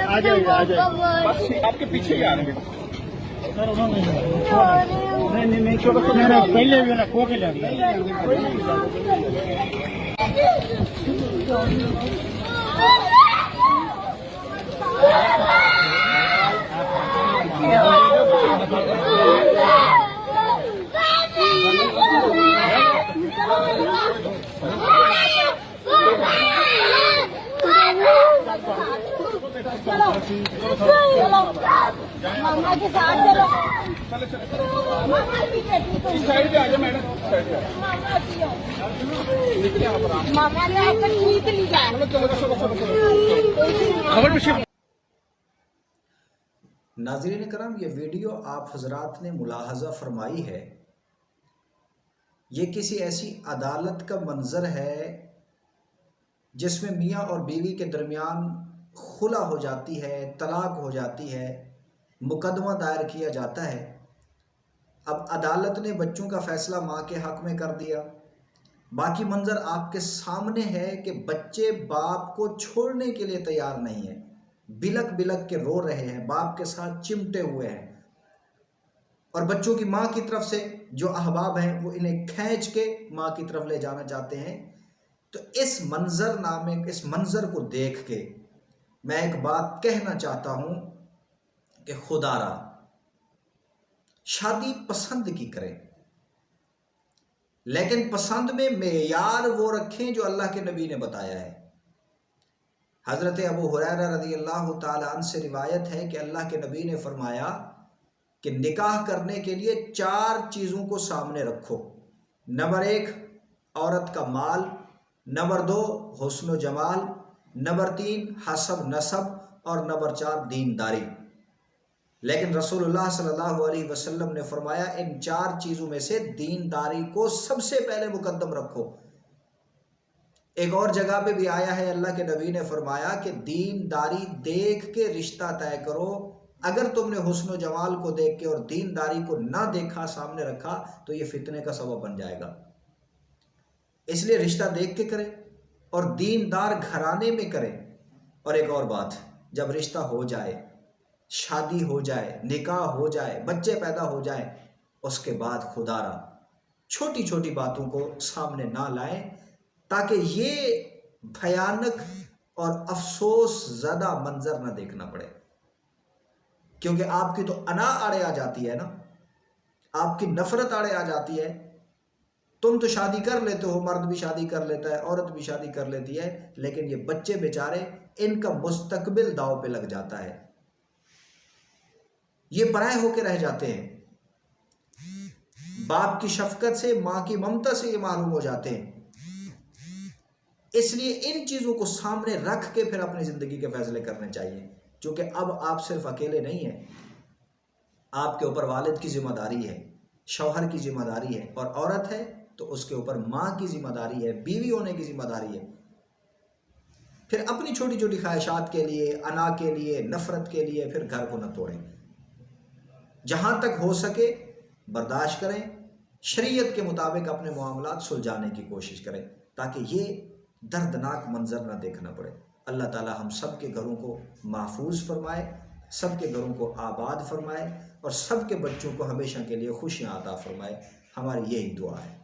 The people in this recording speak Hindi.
आ जाइए आ जाइए। बस आपके पीछे ही आ रहे हैं। नहीं छोड़ो पहले भी ना खो के ले चलो मामा के साथ चलो। इस साइड पे आ जाओ मैडम, साइड पे मामा ने आपको खींच लिया। नाज़रीन करम, ये वीडियो आप हजरात ने मुलाहजा फरमाई है। ये किसी ऐसी अदालत का मंजर है जिसमें मियाँ और बीवी के दरमियान खुला हो जाती है, तलाक हो जाती है, मुकदमा दायर किया जाता है। अब अदालत ने बच्चों का फैसला माँ के हक में कर दिया। बाकी मंजर आपके सामने है कि बच्चे बाप को छोड़ने के लिए तैयार नहीं है, बिलक बिलक के रो रहे हैं, बाप के साथ चिमटे हुए हैं, और बच्चों की माँ की तरफ से जो अहबाब हैं वो इन्हें खींच के माँ की तरफ ले जाना चाहते हैं। तो इस मंजर को देख के मैं एक बात कहना चाहता हूं कि खुदारा शादी पसंद की करें, लेकिन पसंद में मेयार वो रखें जो अल्लाह के नबी ने बताया है। हजरत अबू हुरैरा रज़ी अल्लाह ताला अन्हु से रिवायत है कि अल्लाह के नबी ने फरमाया कि निकाह करने के लिए 4 चीज़ों को सामने रखो। नंबर 1 औरत का माल, नंबर 2 हुस्न जमाल, नंबर 3 हसब नसब, और नंबर 4 दीनदारी। लेकिन रसूलुल्लाह सल्लल्लाहु अलैहि वसल्लम ने फरमाया इन 4 चीज़ों में से दीनदारी को सबसे पहले मुकद्दम रखो। एक और जगह पे भी आया है, अल्लाह के नबी ने फरमाया कि दीनदारी देख के रिश्ता तय करो। अगर तुमने हुस्न जमाल को देख के और दीनदारी को ना देखा, सामने रखा, तो ये फितने का सबब बन जाएगा। इसलिए रिश्ता देख के करें और दीनदार घराने में करें। और एक और बात, जब रिश्ता हो जाए, शादी हो जाए, निकाह हो जाए, बच्चे पैदा हो जाए, उसके बाद खुदारा छोटी छोटी बातों को सामने ना लाएं, ताकि ये भयानक और अफसोस ज़्यादा मंजर ना देखना पड़े। क्योंकि आपकी तो अना आड़े आ जाती है ना, आपकी नफरत आड़े आ जाती है। तुम तो शादी कर लेते हो, मर्द भी शादी कर लेता है, औरत भी शादी कर लेती है, लेकिन ये बच्चे बेचारे, इनका मुस्तकबिल दाव पे लग जाता है, ये पराए होके रह जाते हैं। बाप की शफकत से, माँ की ममता से ये मालूम हो जाते हैं। इसलिए इन चीज़ों को सामने रख के फिर अपनी ज़िंदगी के फैसले करने चाहिए। क्योंकि अब आप सिर्फ अकेले नहीं हैं, आपके ऊपर वालिद की जिम्मेदारी है, शौहर की जिम्मेदारी है, और औरत है तो उसके ऊपर माँ की जिम्मेदारी है, बीवी होने की जिम्मेदारी है। फिर अपनी छोटी छोटी ख्वाहिशात के लिए, अना के लिए, नफरत के लिए फिर घर को न तोड़ें। जहाँ तक हो सके बर्दाश्त करें, शरीयत के मुताबिक अपने मामलात सुलझाने की कोशिश करें, ताकि ये दर्दनाक मंजर ना देखना पड़े। अल्लाह ताला हम सब के घरों को महफूज फरमाए, सब के घरों को आबाद फरमाए, और सब के बच्चों को हमेशा के लिए खुशियाँ अता फरमाए। हमारी यही दुआ है।